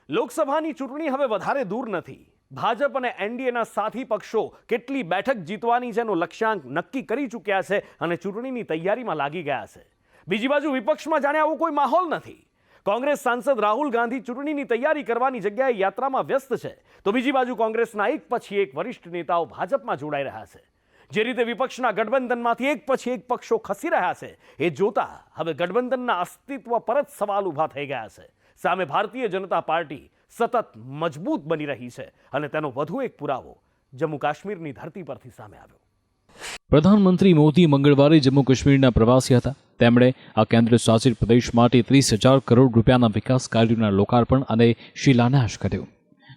લોકસભાની ચૂંટણી હવે વધારે દૂર નથી. ભાજપ અને એનડીએના સાથી પક્ષો કેટલી બેઠક જીતવાની છે એનો લક્ષ્યાંક નક્કી કરી ચૂક્યા છે અને ચૂંટણીની તૈયારીમાં લાગી ગયા છે. બીજી બાજુ વિપક્ષમાં જાણે આવો કોઈ માહોલ નથી. કોંગ્રેસ સાંસદ રાહુલ ગાંધી ચૂંટણીની તૈયારી કરવાની જગ્યાએ યાત્રામાં વ્યસ્ત છે, તો બીજી બાજુ કોંગ્રેસના એક પછી એક વરિષ્ઠ નેતાઓ ભાજપમાં જોડાઈ રહ્યા છે. જે રીતે વિપક્ષના ગઠબંધનમાંથી એક પછી એક પક્ષો ખસી રહ્યા છે, એ જોતા હવે ગઠબંધનના અસ્તિત્વ પર જ સવાલ ઊભા થઈ ગયા છે. સામે ભારતીય જનતા પાર્ટી સતત મજબૂત બની રહી છે અને તેનો વધુ એક પુરાવો જમ્મુ કાશ્મીરની ધરતી પરથી સામે આવ્યો. પ્રધાનમંત્રી મોદી મંગળવારે જમ્મુ કાશ્મીરના પ્રવાસી હતા. તેમણે આ કેન્દ્ર શાસિત પ્રદેશ માટે 30,000 કરોડ રૂપિયાના વિકાસ કાર્યોના લોકાર્પણ અને શિલાન્યાસ કર્યો,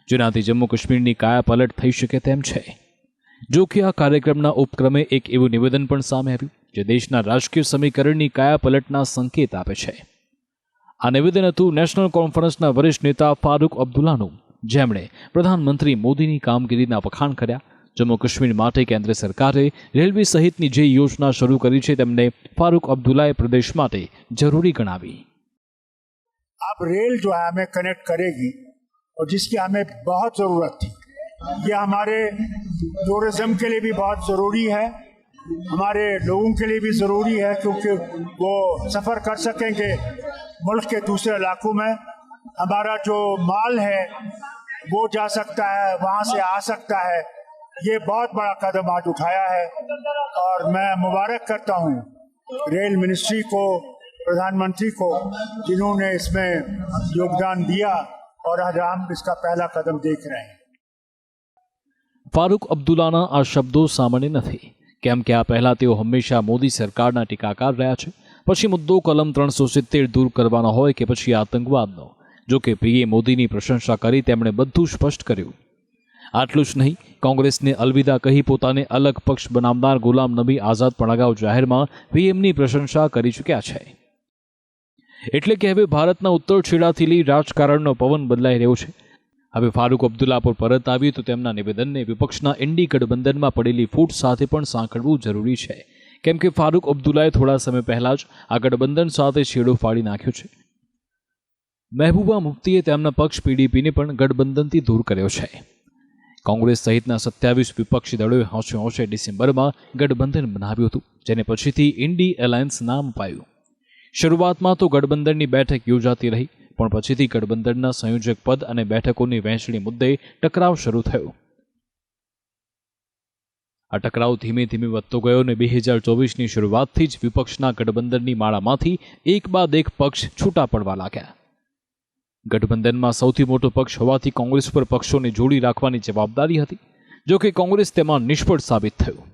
જેનાથી જમ્મુ કાશ્મીરની કાયાપલટ થઈ શકે તેમ છે. જો કે આ કાર્યક્રમના ઉપક્રમે એક એવું નિવેદન પણ સામે આવ્યું જે દેશના રાજકીય સમીકરણની કાયાપલટના સંકેત આપે છે. આ નિવેદન હતું નેશનલ કોન્ફરન્સના વરિષ્ઠ નેતા ફારૂક અબ્દુલ્લાનું, જેમણે પ્રધાનમંત્રી મોદીની કામગીરીના વખાણ કર્યા. જમ્મુ કાશ્મીર માટે કેન્દ્ર સરકારે રેલવે સહિતની જે યોજના શરૂ કરી છે તેમને फारूक अब्दुल्ला प्रदेश માટે જરૂરી ગણાવી. अब रेल जो है हमें कनेक्ट करेगी और जिसकी हमें बहुत ज़रूरत थी. ये हमारे टूरिज्म के लिए भी बहुत ज़रूरी है, हमारे लोगों के लिए भी ज़रूरी है, क्योंकि वो सफ़र कर सकेंगे मुल्क के दूसरे इलाकों में. हमारा जो माल है वो जा सकता है, वहाँ से आ सकता है. ये बहुत बड़ा कदम आज उठाया है और मैं मुबारक करता हूँ रेल मिनिस्ट्री को, प्रधानमंत्री को, जिन्होंने इसमें योगदान दिया और आज हम इसका पहला कदम देख रहे हैं. ફારૂક અબ્દુલ્લાના આ શબ્દો સામાન્ય નથી, કેમ કે આ પહેલા તેઓ હંમેશા મોદી સરકારના ટીકાકાર રહ્યા છે. પછી મુદ્દો કલમ 370 દૂર કરવાનો હોય કે પછી આતંકવાદનો. જો કે પીએમ મોદીની પ્રશંસા કરી તેમણે બધું સ્પષ્ટ કર્યું. આટલું જ નહીં, કોંગ્રેસને અલવિદા કહી પોતાને અલગ પક્ષ બનાવનાર ગુલામ નબી આઝાદ પણ અગાઉ જાહેરમાં પીએમની પ્રશંસા કરી ચૂક્યા છે. એટલે કે હવે ભારતના ઉત્તર છેડાથી લઈ રાજકારણનો પવન બદલાઈ રહ્યો છે. હવે ફારૂક અબ્દુલ્લા પર પરત આવ્યું તો તેમના નિવેદનને વિપક્ષના ઇન્ડી ગઠબંધનમાં પડેલી ફૂટ સાથે પણ સાંકળવું જરૂરી છે, કેમ કે ફારૂક અબ્દુલ્લાએ થોડા સમય પહેલા જ આ ગઠબંધન સાથે છેડો ફાડી નાખ્યો છે. મહેબૂબા મુફ્તીએ તેમના પક્ષ પીડીપીને પણ ગઠબંધનથી દૂર કર્યો છે. કોંગ્રેસ સહિતના 27 વિપક્ષી દળોએ હોંશે ડિસેમ્બરમાં ગઠબંધન બનાવ્યું હતું, જેને પછીથી ઇન્ડી એલાયન્સ નામ અપાયું. શરૂઆતમાં તો ગઠબંધનની બેઠક યોજાતી રહી, પણ પછીથી ગઠબંધનના સંયોજક પદ અને બેઠકોની વહેંચણી મુદ્દે ટકરાવ શરૂ થયો. આ ટકરાવ ધીમે ધીમે વધતો ગયો અને 2024ની શરૂઆતથી જ વિપક્ષના ગઠબંધનની માળામાંથી એક બાદ એક પક્ષ છૂટા પડવા લાગ્યા. ગઠબંધનમાં સૌથી મોટો પક્ષ હોવાથી કોંગ્રેસ પર પક્ષોને જોડી રાખવાની જવાબદારી હતી. જો કે કોંગ્રેસ તેમાં નિષ્ફળ સાબિત થયું.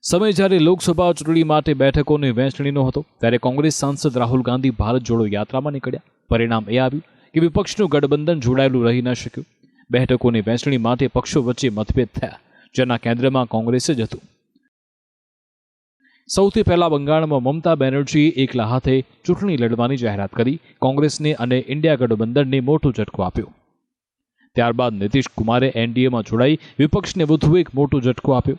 સમય જ્યારે લોકસભા ચૂંટણી માટે બેઠકોની વહેંચણીનો હતો, ત્યારે કોંગ્રેસ સાંસદ રાહુલ ગાંધી ભારત જોડો યાત્રામાં નીકળ્યા. પરિણામ એ આવ્યું કે વિપક્ષનું ગઠબંધન જોડાયેલું રહી ન શક્યું. બેઠકોની વહેંચણી માટે પક્ષો વચ્ચે મતભેદ થયા, જેના કેન્દ્રમાં કોંગ્રેસ જ હતું. સૌથી પહેલા બંગાળમાં મમતા બેનર્જીએ એકલા હાથે ચૂંટણી લડવાની જાહેરાત કરી કોંગ્રેસને અને ઇન્ડિયા ગઠબંધનને મોટો ઝટકો આપ્યો. ત્યારબાદ નીતિશ કુમારે એનડીએમાં જોડાઈ વિપક્ષને વધુ એક મોટો ઝટકો આપ્યો.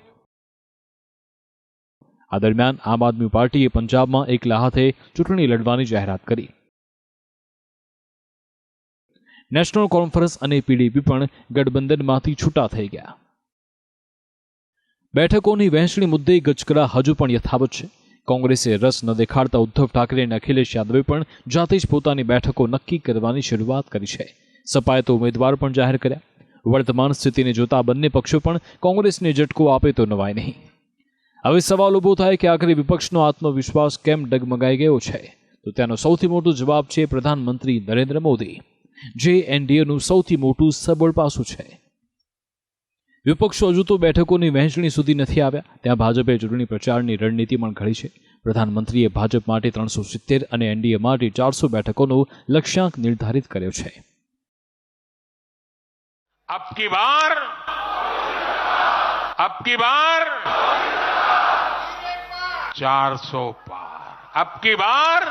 આ દરમિયાન આમ આદમી પાર્ટીએ પંજાબમાં એકલા હાથે ચૂંટણી લડવાની જાહેરાત કરી. નેશનલ કોન્ફરન્સ અને પીડીપી પણ ગઠબંધનમાંથી છૂટા થઈ ગયા. બેઠકોની વહેંચણી મુદ્દે ગચકરા હજુ પણ યથાવત છે. કોંગ્રેસે રસ ન દેખાડતા ઉદ્ધવ ઠાકરે અને અખિલેશ યાદવે પણ જાતે જ પોતાની બેઠકો નક્કી કરવાની શરૂઆત કરી છે. સપાએ તો ઉમેદવાર પણ જાહેર કર્યા. વર્તમાન સ્થિતિને જોતા બંને પક્ષો પણ કોંગ્રેસને ઝટકો આપે તો નવાય નહીં. હવે સવાલ ઊભો થાય કે આખરે વિપક્ષનો આત્મવિશ્વાસ કેમ ડગમગાઈ ગયો છે? તો તેનો સૌથી મોટો જવાબ છે પ્રધાનમંત્રી નરેન્દ્ર મોદી, જે એનડીએનું સૌથી મોટું સબળ પાસું છે. વિપક્ષો હજુ તો બેઠકોની વહેંચણી સુધી નથી આવ્યા, ત્યાં ભાજપે ચૂંટણી પ્રચારની રણનીતિ પણ ઘડી છે. પ્રધાનમંત્રીએ ભાજપ માટે 370 અને એનડીએ માટે 400 બેઠકોનો લક્ષ્યાંક નિર્ધારિત કર્યો છે. अब की बार 400 पार, अब की बार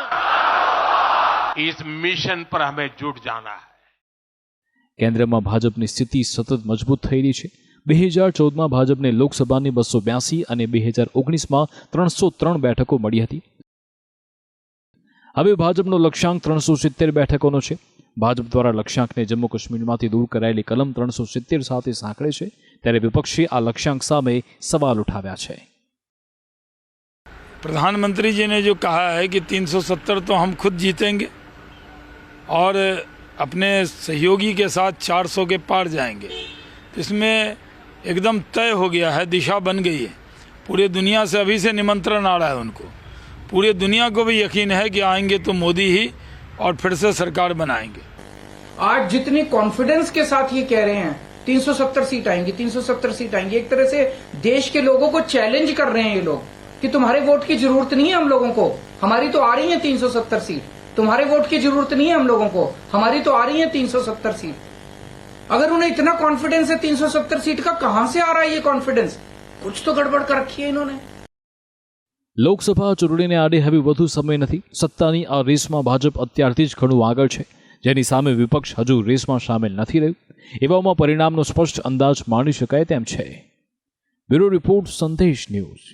इस मिशन पर हमें जुट जाना है. કેન્દ્રમાં ભાજપની સ્થિતિ સતત મજબૂત થઈ રહી છે. 2014માં ભાજપને લોકસભાની 282 અને 2019માં 303 બેઠકો મળી હતી. હવે ભાજપનો લક્ષ્યાંક 370 બેઠકોનો છે. ભાજપ દ્વારા લક્ષ્યાંકને જમ્મુ કાશ્મીરમાંથી દૂર કરાયેલી કલમ 370 સાથે સાંકળે છે, ત્યારે વિપક્ષે આ લક્ષ્યાંક સામે સવાલ ઉઠાવ્યા છે. प्रधानमंत्री जी ने जो कहा है कि 370 तो हम खुद जीतेंगे और अपने सहयोगी के साथ 400 के पार जाएंगे, इसमें एकदम तय हो गया है, दिशा बन गई है. पूरे दुनिया से अभी से निमंत्रण आ रहा है उनको. पूरे दुनिया को भी यकीन है कि आएंगे तो मोदी ही और फिर से सरकार बनाएंगे. आज जितने कॉन्फिडेंस के साथ ये कह रहे हैं 370 सीट आएंगी, 370 सीट आएंगी, एक तरह से देश के लोगों को चैलेंज कर रहे हैं ये लोग कि तुम्हारे वोट की जरूरत नहीं है हम लोगों को, हमारी तो आ रही है 370 सीट. तुम्हारे वोट की जरूरत नहीं है हम लोगों को, हमारी तो आ रही है 370 सीट. अगर उन्हें इतना कॉन्फिडेंस है 370 सीट का, कहां से आ रहा है ये कॉन्फिडेंस? कुछ तो गड़बड़ कर रखी है इन्होंने. લોકસભા ચૂંટણીને આડે હવે વધુ સમય નથી. સત્તાની આ રેસમાં ભાજપ અત્યારથી જ ઘણું આગળ છે, જેની સામે વિપક્ષ હજુ રેસમાં સામેલ નથી રહ્યું. એવામાં પરિણામનો સ્પષ્ટ અંદાજ માણી શકાય તેમ છે. બ્યુરો રિપોર્ટ, સંદેશ ન્યૂઝ.